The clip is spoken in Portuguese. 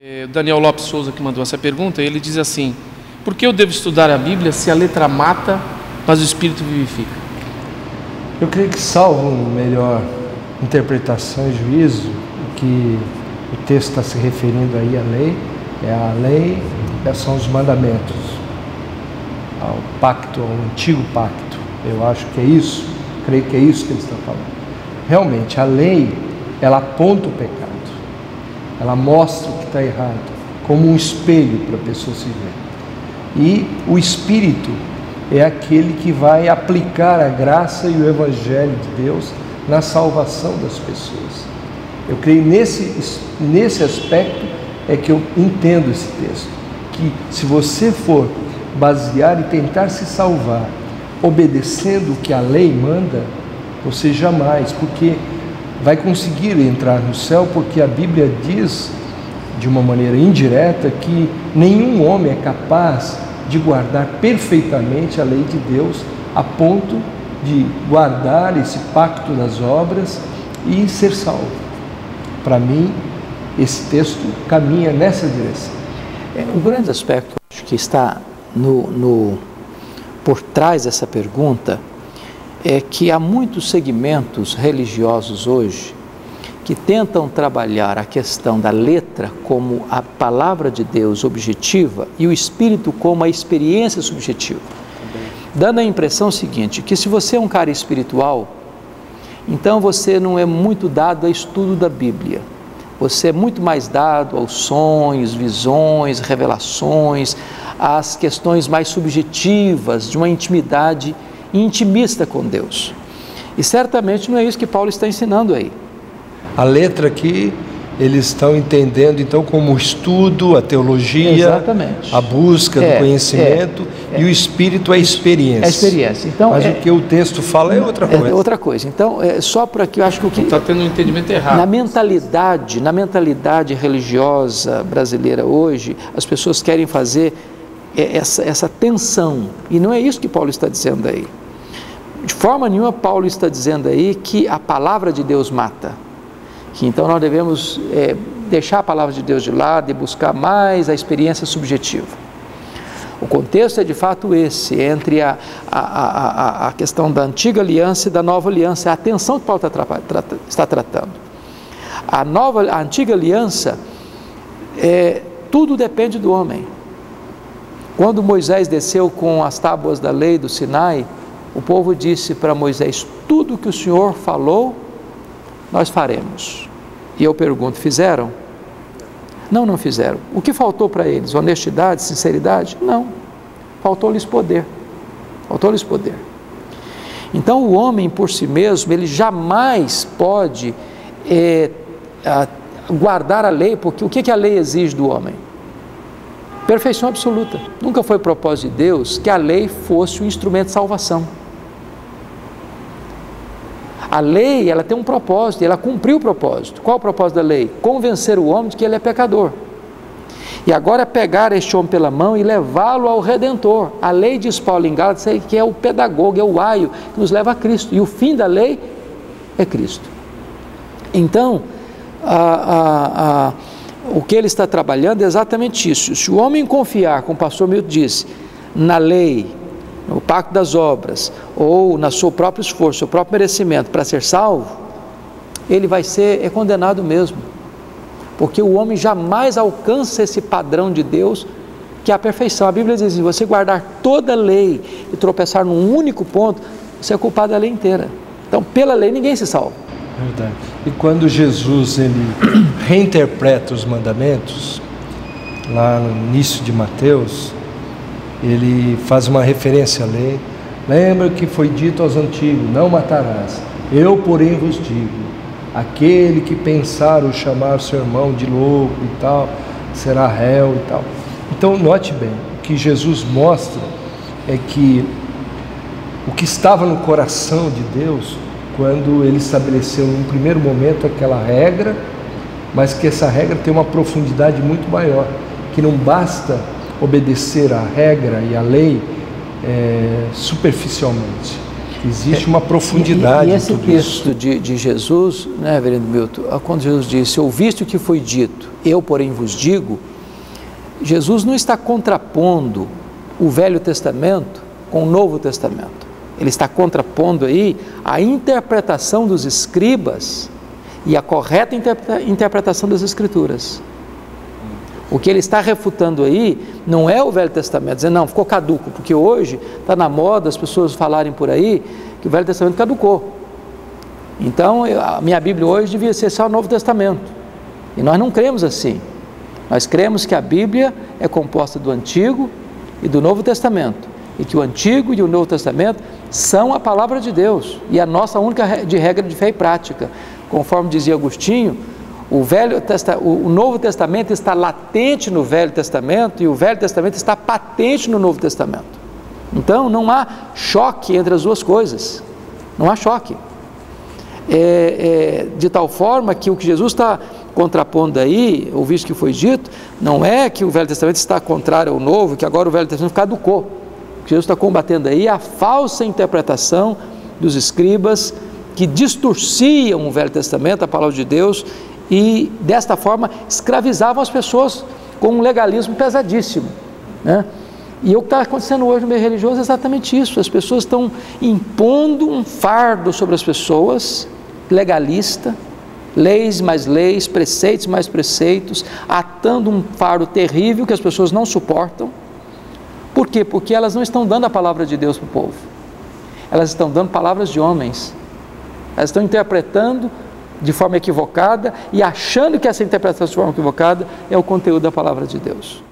O Daniel Lopes Souza, que mandou essa pergunta, ele diz assim: por que eu devo estudar a Bíblia se a letra mata, mas o Espírito vivifica? Eu creio que, salvo melhor interpretação e juízo, que o texto está se referindo aí à lei, são os mandamentos, ao pacto, ao antigo pacto. Eu acho que é isso, creio que é isso que ele está falando. Realmente, a lei, ela aponta o pecado, ela mostra o que está errado, como um espelho para a pessoa se ver. E o Espírito é aquele que vai aplicar a graça e o Evangelho de Deus na salvação das pessoas. Eu creio nesse aspecto é que eu entendo esse texto, que se você for basear e tentar se salvar obedecendo o que a lei manda, você jamais, porque vai conseguir entrar no céu, porque a Bíblia diz de uma maneira indireta que nenhum homem é capaz de guardar perfeitamente a lei de Deus a ponto de guardar esse pacto das obras e ser salvo. Para mim, esse texto caminha nessa direção. O grande aspecto, acho que está por trás dessa pergunta é que há muitos segmentos religiosos hoje que tentam trabalhar a questão da letra como a palavra de Deus objetiva e o Espírito como a experiência subjetiva, dando a impressão seguinte, que se você é um cara espiritual, então você não é muito dado a estudo da Bíblia, você é muito mais dado aos sonhos, visões, revelações, às questões mais subjetivas de uma intimidade intimista com Deus. E certamente não é isso que Paulo está ensinando aí. A letra aqui, eles estão entendendo então como o estudo, a teologia, exatamente, a busca do conhecimento, e o Espírito é a experiência. É a experiência. Então, mas o que o texto fala é outra coisa. É outra coisa. Então, só para que eu acho que o que está tendo um entendimento errado. Na mentalidade religiosa brasileira hoje, as pessoas querem fazer essa tensão, e não é isso que Paulo está dizendo aí. De forma nenhuma Paulo está dizendo aí que a palavra de Deus mata, que então nós devemos deixar a palavra de Deus de lado e buscar mais a experiência subjetiva. O contexto é de fato esse, entre a questão da antiga aliança e da nova aliança, a atenção que Paulo está tratando. A antiga aliança, tudo depende do homem. Quando Moisés desceu com as tábuas da lei do Sinai, o povo disse para Moisés: tudo que o Senhor falou, nós faremos. E eu pergunto, fizeram? Não, não fizeram. O que faltou para eles? Honestidade, sinceridade? Não. Faltou-lhes poder. Faltou-lhes poder. Então o homem por si mesmo, ele jamais pode guardar a lei, porque o que a lei exige do homem? Perfeição absoluta. Nunca foi propósito de Deus que a lei fosse um instrumento de salvação. A lei, ela tem um propósito, e ela cumpriu o propósito. Qual é o propósito da lei? Convencer o homem de que ele é pecador. E agora é pegar este homem pela mão e levá-lo ao Redentor. A lei, diz Paulo em Gálatas, que é o pedagogo, é o aio que nos leva a Cristo. E o fim da lei é Cristo. Então, o que ele está trabalhando é exatamente isso. Se o homem confiar, como o pastor Milton disse, na lei, no pacto das obras, ou no seu próprio esforço, seu próprio merecimento para ser salvo, ele vai ser condenado mesmo, porque o homem jamais alcança esse padrão de Deus, que é a perfeição. A Bíblia diz: se você guardar toda a lei e tropeçar num único ponto, você é culpado da lei inteira. Então, pela lei ninguém se salva. Verdade. E quando Jesus ele reinterpreta os mandamentos, lá no início de Mateus, ele faz uma referência à lei. Lembra que foi dito aos antigos: não matarás. Eu, porém, vos digo: aquele que pensar ou chamar seu irmão de louco e tal, será réu e tal. Então, note bem, o que Jesus mostra é que o que estava no coração de Deus, quando ele estabeleceu num primeiro momento aquela regra, mas que essa regra tem uma profundidade muito maior, que não basta obedecer à regra e à lei superficialmente. Existe uma profundidade E esse em tudo isso. texto de Jesus, né, reverendo Milton, quando Jesus disse, ouviste o que foi dito, eu porém vos digo, Jesus não está contrapondo o Velho Testamento com o Novo Testamento. Ele está contrapondo aí a interpretação dos escribas e a correta interpretação das Escrituras. O que ele está refutando aí não é o Velho Testamento, dizendo, não, ficou caduco, porque hoje está na moda as pessoas falarem por aí que o Velho Testamento caducou. Então, a minha Bíblia hoje devia ser só o Novo Testamento. E nós não cremos assim. Nós cremos que a Bíblia é composta do Antigo e do Novo Testamento. E que o Antigo e o Novo Testamento são a palavra de Deus. E a nossa única regra de fé e prática. Conforme dizia Agostinho, o Novo Testamento está latente no Velho Testamento e o Velho Testamento está patente no Novo Testamento. Então não há choque entre as duas coisas, não há choque. De tal forma que o que Jesus está contrapondo aí, ouviste que foi dito, não é que o Velho Testamento está contrário ao Novo, que agora o Velho Testamento caducou. O que Jesus está combatendo aí é a falsa interpretação dos escribas que distorciam o Velho Testamento, a palavra de Deus, e desta forma escravizavam as pessoas com um legalismo pesadíssimo, né? E o que está acontecendo hoje no meio religioso é exatamente isso. As pessoas estão impondo um fardo sobre as pessoas, legalista, leis mais leis, preceitos mais preceitos, atando um fardo terrível que as pessoas não suportam. Por quê? Porque elas não estão dando a palavra de Deus para o povo, elas estão dando palavras de homens, elas estão interpretando de forma equivocada e achando que essa interpretação de forma equivocada é o conteúdo da palavra de Deus.